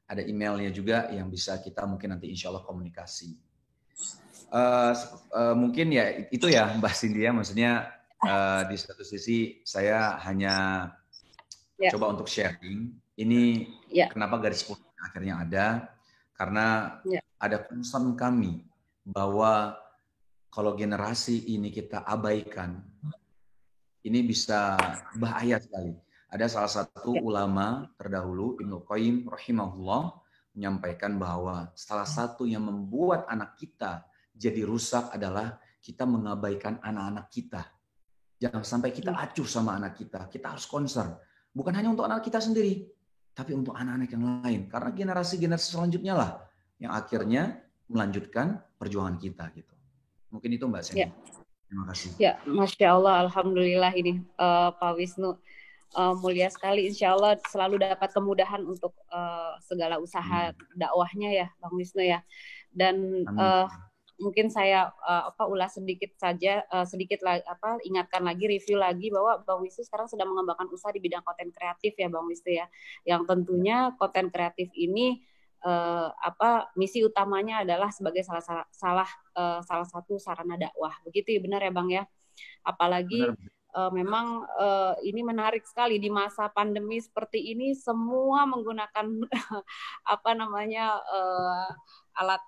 ada emailnya juga yang bisa kita mungkin nanti insya Allah komunikasi. Mungkin ya itu ya Mbak Cindy ya, maksudnya di satu sisi saya hanya coba untuk sharing. Ini kenapa garis putih akhirnya ada karena ada concern kami bahwa kalau generasi ini kita abaikan, ini bisa bahaya sekali. Ada salah satu ulama terdahulu, Ibnu Qayyim rahimahullah, menyampaikan bahwa salah satu yang membuat anak kita jadi rusak adalah kita mengabaikan anak-anak kita. Jangan sampai kita acuh sama anak kita. Kita harus concern. Bukan hanya untuk anak kita sendiri, tapi untuk anak-anak yang lain. Karena generasi-generasi selanjutnya lah yang akhirnya melanjutkan perjuangan kita gitu. Mungkin itu Mbak Sandy. Terima kasih. Ya, Masya Allah, Alhamdulillah ini Pak Wisnu mulia sekali. Insya Allah selalu dapat kemudahan untuk segala usaha dakwahnya ya, Bang Wisnu ya. Dan mungkin saya ulas sedikit saja, ingatkan lagi, review lagi bahwa Bang Wisnu sekarang sedang mengembangkan usaha di bidang konten kreatif ya, Bang Wisnu ya. Yang tentunya konten kreatif ini misi utamanya adalah sebagai salah satu sarana dakwah. Begitu ya, benar ya Bang ya. Apalagi memang ini menarik sekali di masa pandemi seperti ini, semua menggunakan alat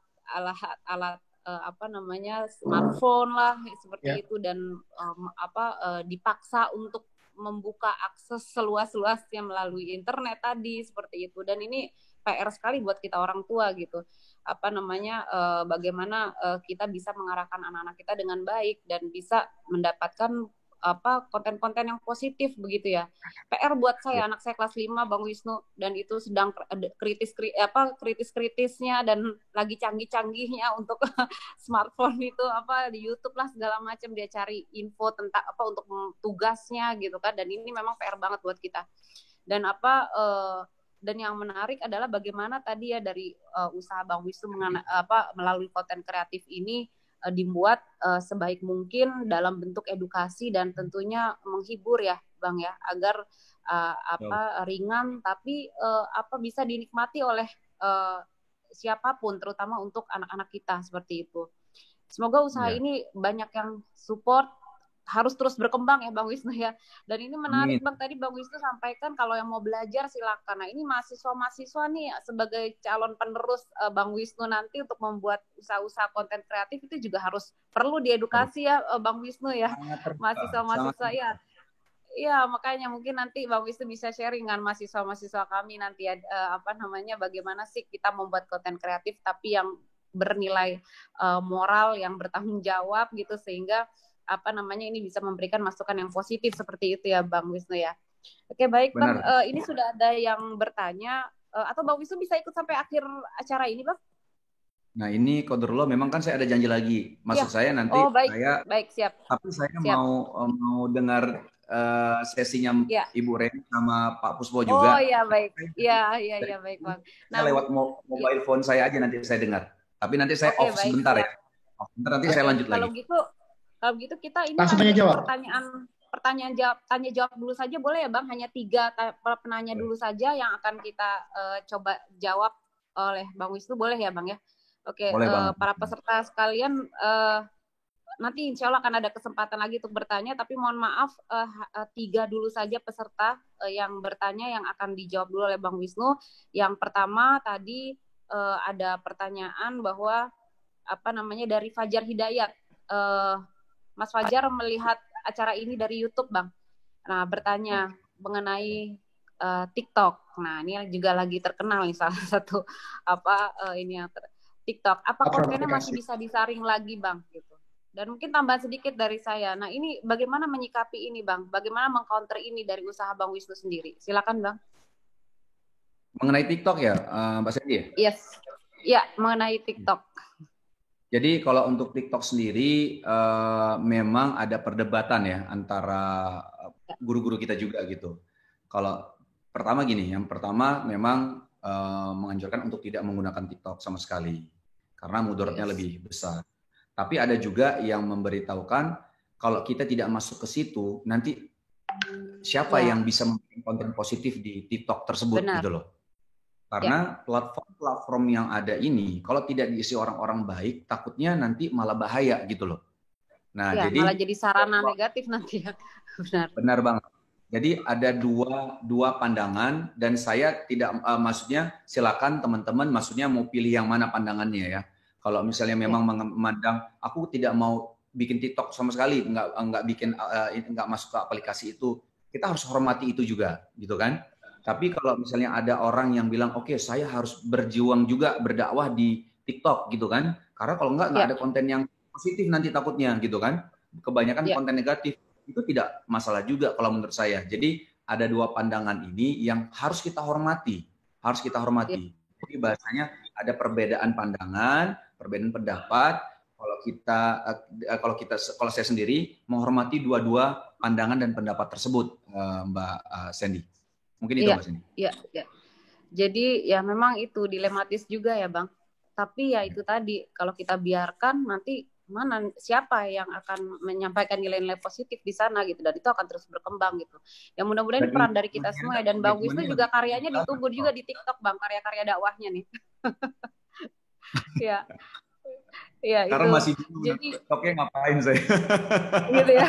smartphone lah seperti itu, dan dipaksa untuk membuka akses seluas-luasnya melalui internet tadi seperti itu. Dan ini PR sekali buat kita orang tua gitu. Bagaimana kita bisa mengarahkan anak-anak kita dengan baik dan bisa mendapatkan konten-konten yang positif begitu ya. PR buat saya, anak saya kelas 5 Bang Wisnu, dan itu sedang kritis-kritisnya dan lagi canggih-canggihnya untuk smartphone itu di YouTube lah segala macam, dia cari info tentang untuk tugasnya gitu kan. Dan ini memang PR banget buat kita. Dan dan yang menarik adalah bagaimana tadi ya dari usaha Bang Wisnu melalui konten kreatif ini dibuat sebaik mungkin dalam bentuk edukasi dan tentunya menghibur ya Bang ya, agar ringan tapi bisa dinikmati oleh siapapun, terutama untuk anak-anak kita seperti itu. Semoga usaha ini banyak yang support, harus terus berkembang ya Bang Wisnu ya. Dan ini menarik Bang, tadi Bang Wisnu sampaikan kalau yang mau belajar silakan. Nah ini mahasiswa-mahasiswa nih sebagai calon penerus Bang Wisnu nanti untuk membuat usaha-usaha konten kreatif itu juga harus perlu diedukasi ya Bang Wisnu ya. Mahasiswa-mahasiswa ya. Iya, makanya mungkin nanti Bang Wisnu bisa sharing dengan mahasiswa-mahasiswa kami nanti ya, bagaimana sih kita membuat konten kreatif tapi yang bernilai moral, yang bertanggung jawab gitu, sehingga ini bisa memberikan masukan yang positif seperti itu ya Bang Wisnu ya. Oke, baik Bang, ini sudah ada yang bertanya, atau Bang Wisnu bisa ikut sampai akhir acara ini Bang? Nah ini qadarullah, memang kan saya ada janji lagi. Maksud saya nanti baik, siap. Tapi saya mau dengar sesinya Ibu Reni sama Pak Puspo juga. Oh iya, baik. Iya baik Bang. Nah, lewat mobile phone saya aja nanti saya dengar. Tapi nanti saya off sebentar ya. Sebentar nanti saya lanjut lagi. Kalau gitu kita ini tanya jawab dulu saja boleh ya Bang? Hanya 3 penanya dulu saja yang akan kita coba jawab oleh Bang Wisnu, boleh ya Bang ya? Oke, para peserta sekalian, nanti insya Allah akan ada kesempatan lagi untuk bertanya, tapi mohon maaf 3 dulu saja peserta yang bertanya yang akan dijawab dulu oleh Bang Wisnu. Yang pertama tadi ada pertanyaan bahwa dari Fajar Hidayat. Mas Fajar melihat acara ini dari YouTube, Bang. Nah, bertanya mengenai TikTok. Nah, ini juga lagi terkenal nih salah satu TikTok. Apa kontennya masih bisa disaring lagi, Bang? Gitu. Dan mungkin tambahan sedikit dari saya. Nah, ini bagaimana menyikapi ini, Bang? Bagaimana mengcounter ini dari usaha Bang Wisnu sendiri? Silakan, Bang. Mengenai TikTok ya, Mbak Sandy? Yes. Ya, mengenai TikTok. Jadi kalau untuk TikTok sendiri memang ada perdebatan ya antara guru-guru kita juga gitu. Kalau yang pertama memang menganjurkan untuk tidak menggunakan TikTok sama sekali karena mudaratnya lebih besar. Tapi ada juga yang memberitahukan kalau kita tidak masuk ke situ nanti siapa yang bisa memberikan konten positif di TikTok tersebut gitu loh. Karena platform yang ada ini kalau tidak diisi orang-orang baik, takutnya nanti malah bahaya gitu loh. Nah, jadi malah jadi sarana negatif nanti ya. Benar banget. Jadi ada dua pandangan dan saya tidak maksudnya silakan teman-teman maksudnya mau pilih yang mana pandangannya ya. Kalau misalnya memang memandang aku tidak mau bikin TikTok sama sekali, nggak masuk ke aplikasi itu, kita harus hormati itu juga, gitu kan? Tapi kalau misalnya ada orang yang bilang oke, saya harus berjuang juga berdakwah di TikTok gitu kan? Karena kalau nggak ada konten yang positif nanti takutnya gitu kan? Kebanyakan konten negatif. Itu tidak masalah juga kalau menurut saya. Jadi ada dua pandangan ini yang harus kita hormati, Jadi bahasanya ada perbedaan pandangan, perbedaan pendapat. Kalau saya sendiri menghormati dua-dua pandangan dan pendapat tersebut, Mbak Sandy. Mungkin itu Mbak Sandy. Iya. Jadi ya memang itu dilematis juga ya Bang. Tapi ya itu tadi kalau kita biarkan nanti siapa yang akan menyampaikan nilai-nilai positif di sana gitu, dan itu akan terus berkembang gitu. Ya mudah-mudahan peran dari kita semua ya, dan Bagus itu juga karyanya ditunggu juga di TikTok Bang, karya-karya dakwahnya nih. Ya karena itu. masih jadi TikToknya ngapain saya. Gitu ya.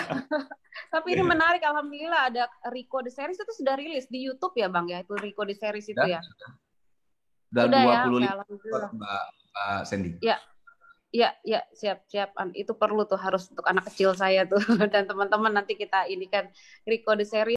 Tapi ini menarik, alhamdulillah ada Rico The Series itu sudah rilis di YouTube ya Bang ya, itu Rico The Series itu ya. Dan sudah 25 ya, Mbak Sandy. Ya, siap. Itu perlu tuh, harus untuk anak kecil saya tuh dan teman-teman, nanti kita ini kan Rico The Series.